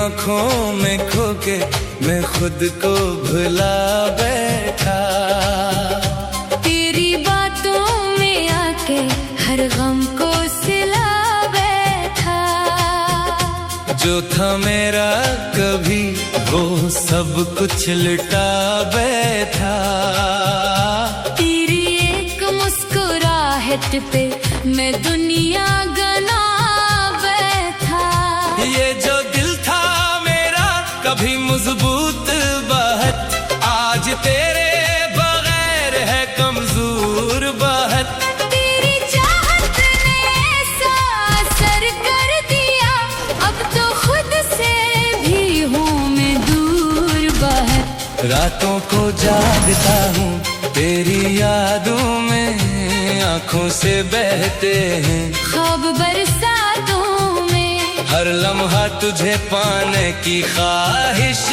आंखों में खो के मैं खुद को भुला बैठा। तेरी बातों में आके हर गम को सिला बैठा। जो था मेरा कभी वो सब कुछ लुटा बैठा। तेरी एक मुस्कुराहट पे मैं दुनिया गना बैठा। ये जो दिल था मेरा कभी मजबूत बहुत, आज तेरे बगैर है कमजोर बहुत। तेरी चाहत ने ऐसा असर कर दिया, अब तो खुद से भी हूँ मैं दूर बहुत। रातों को जागता हूँ तेरी यादों में, आंखों से बहते हैं ख्वाब बरसातों में। हर लम्हा तुझे पाने की ख्वाहिश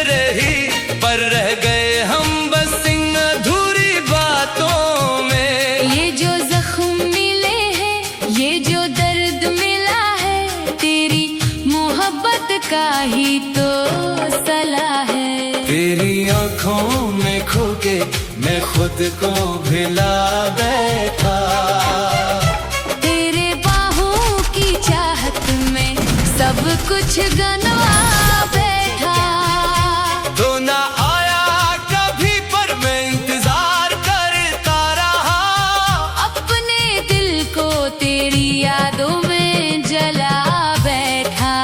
रही, पर रह गए हम बस इन अधूरी बातों में। ये जो जख्म मिले हैं, ये जो दर्द मिला है, तेरी मोहब्बत का ही तो सला है। तेरी आंखों में खो के मैं खुद को भुला बैठा। तेरे बाहों की चाहत में सब कुछ गनवा बैठा। तो ना आया कभी पर मैं इंतजार करता रहा, अपने दिल को तेरी यादों में जला बैठा।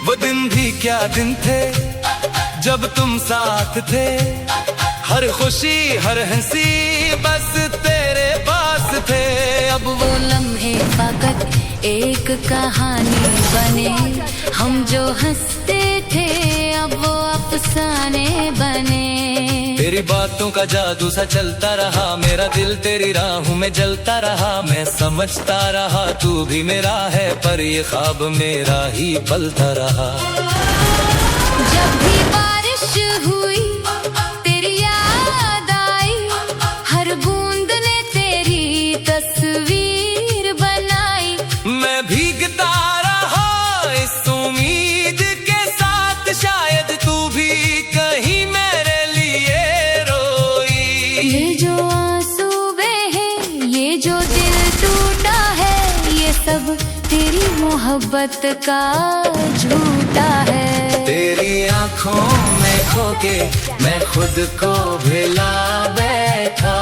वो दिन भी क्या दिन थे जब तुम साथ थे, हर खुशी हर हंसी बस तेरे पास थे। अब वो लम्हे फकत एक कहानी बने, हम जो हंसते थे अब वो अफसाने बने। तेरी बातों का जादू सा चलता रहा, मेरा दिल तेरी राहों में जलता रहा। मैं समझता रहा तू भी मेरा है, पर ये ख्वाब मेरा ही पलता रहा। जब भी बारिश हुई तेरी याद आई, हर बूंद ने तेरी तस्वीर बनाई। मैं भीगता रहा इस उम्मीद के साथ, शायद तू भी कहीं मेरे लिए रोई। ये जो आंसू बहे, ये जो दिल टूटा है, ये सब तेरी मोहब्बत का झूठा है। तेरी आंखों में खो के मैं खुद को भुला बैठा।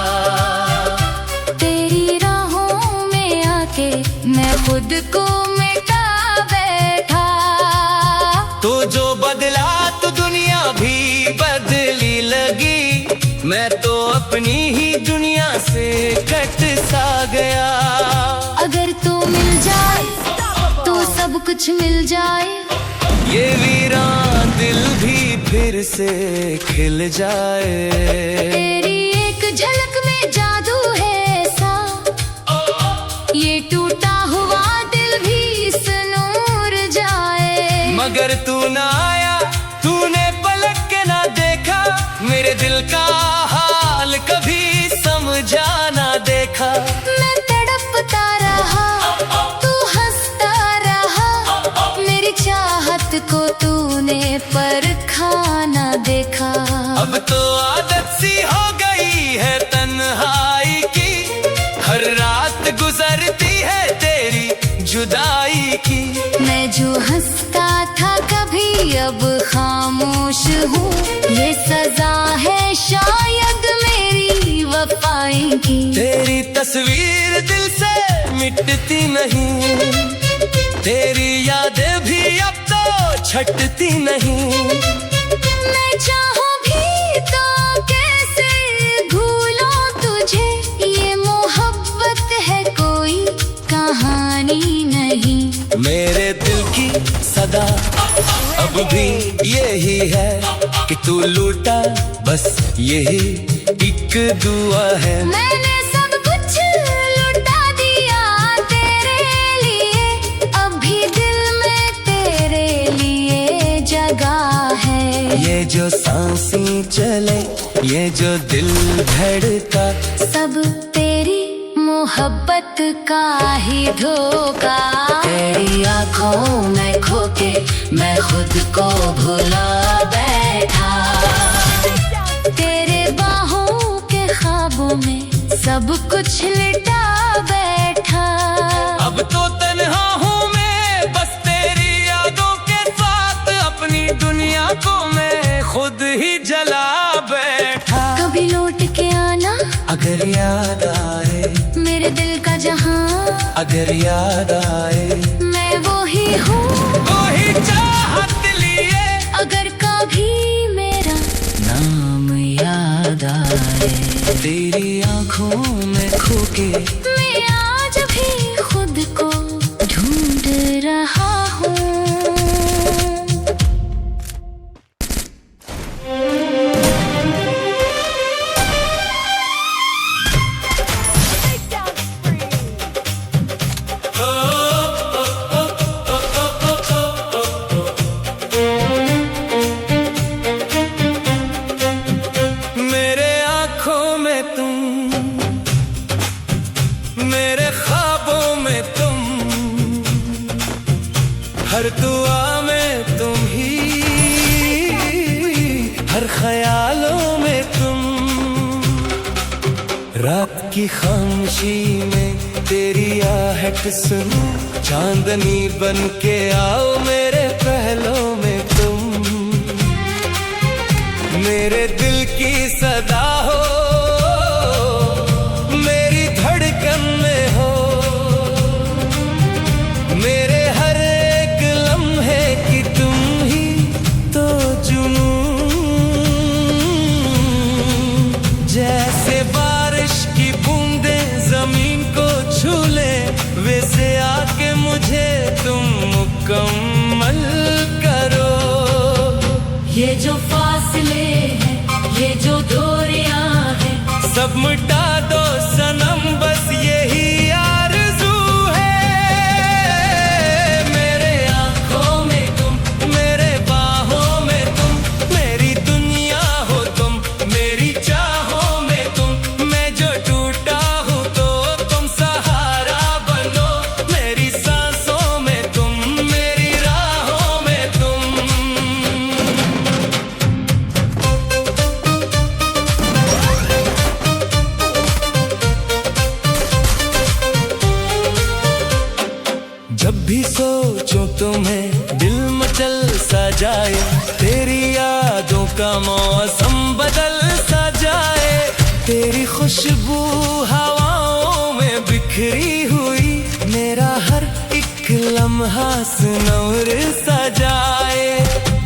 तेरी राहों में आके मैं खुद को मिटा बैठा। तो जो बदला तो दुनिया भी बदली लगी, मैं तो अपनी ही दुनिया से कट सा गया। अगर तू मिल जाए तो सब कुछ मिल जाए, ये वीरान दिल भी फिर से खिल जाए। तेरी एक झलक में जादू है ऐसा, ये टूटा हुआ दिल भी सनूर जाए। मगर तू ना आया, तूने पलट के ना देखा, मेरे दिल का हाल कभी समझा ना देखा। मैं तड़पता रहा, तू हंसता रहा, मेरी चाहत को तूने परखा ना देखा। अब तो आदत सी हो गई है तन्हाई की, हर रात गुजरती है तेरी जुदाई की। मैं जो हंसता था कभी अब खामोश हूँ, ये सजा है शायद मेरी वफाई की। तेरी तस्वीर दिल से मिटती नहीं, तेरी यादें भी अब तो छटती नहीं। मैं चाहूँ भी तो कैसे भूलूं तुझे, ये मोहब्बत है कोई कहानी नहीं। मेरे दिल की सदा अब भी यही है कि तू लूटा, बस यही एक दुआ है। मैंने सब कुछ लुटा दिया तेरे लिए, अभी दिल में तेरे लिए जगह है। ये जो सांसें चले ये जो दिल धड़का सब तेरी मोहब्बत का ही धोखा। तेरी आंखों में खो के मैं खुद को भुला बैठा। तेरे बाहों के ख्वाबों में सब कुछ लिटा बैठा। अब तो तन्हा हूँ मैं बस तेरी यादों के साथ, अपनी दुनिया को मैं खुद ही जला बैठा। कभी लौट के आना अगर याद आए, मेरे दिल का जहां अगर याद आए, मैं वो ही हूँ वही चाहत लिए। अगर कभी मेरा नाम याद आए, तेरी आंखों में खो के मैं आज भी खुद को ढूंढ रहा हूँ। मेरे आंखों में तुम, मेरे ख्वाबों में तुम, हर दुआ में तुम ही, हर ख्यालों में तुम। रात की खामोशी में तेरी आहट सुनो, चांदनी बन के आओ मेरे पहलों में तुम। मेरे दिल की सदा हो, मेरी धड़कन में हो, मेरे हर एक लम्हे की तुम ही तो जुनून। जैसे बारिश की बूंदें जमीन को छू ले, वैसे आके मुझे तुम मुकम्मल करो। ये जो फासले हैं, ये जो दूरियां हैं, सब मिटा दो सनम बस यही आरज़ू है। मेरे आंखों में तुम, मेरे बाहों में तुम, मेरी दुनिया हो तुम, मेरी चाहों में तुम। मैं जो टूटा हूँ तो तुम सहारा बनो, मेरी सांसों में तुम, मेरी राहों में तुम। जब भी सोचूं तुम्हें दिल मचल सा जाए, तेरी यादों का मौसम बदल सा जाए। तेरी खुशबू हवाओं में बिखरी हुई, मेरा हर एक लम्हा सुनौर सा जाए।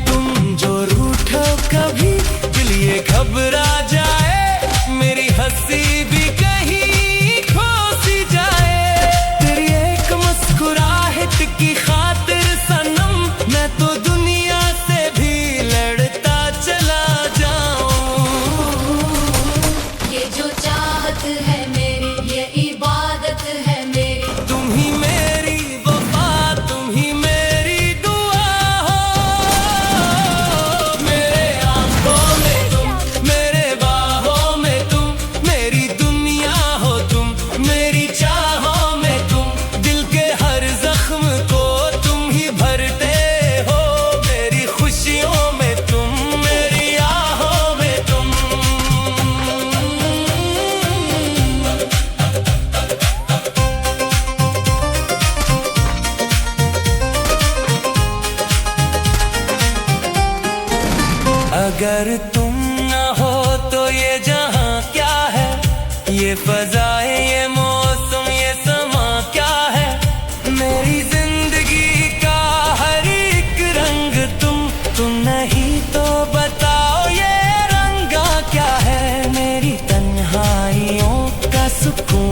तुम जो रूठो कभी दिल ये घबरा जाए, मेरी हंसी भी कहीं खो सी जाए। तेरी एक मुस्कुराहट की खातिर सनम, मैं तो दुनिया से भी लड़ता चला जाऊं। ये जो चाहत है मेरी, ये इबादत है मेरी। तुम ही मेरी वफा, तुम ही मेरी दुआ हो। मेरे आंखों में तुम, मेरे बाहों में तुम, मेरी दुनिया हो तुम, मेरी चाहों में तुम। दिल के हर जख्म को तुम ही भरते हो, मेरी खुशियों में तुम, मेरी आहों में तुम। अगर तुम न हो तो ये जहां क्या है, ये फजाए, ये मौसम, ये समा क्या है। मेरी जिंदगी का हर एक रंग तुम नहीं तो बताओ ये रंगा क्या है। मेरी तन्हाइयों का सुकून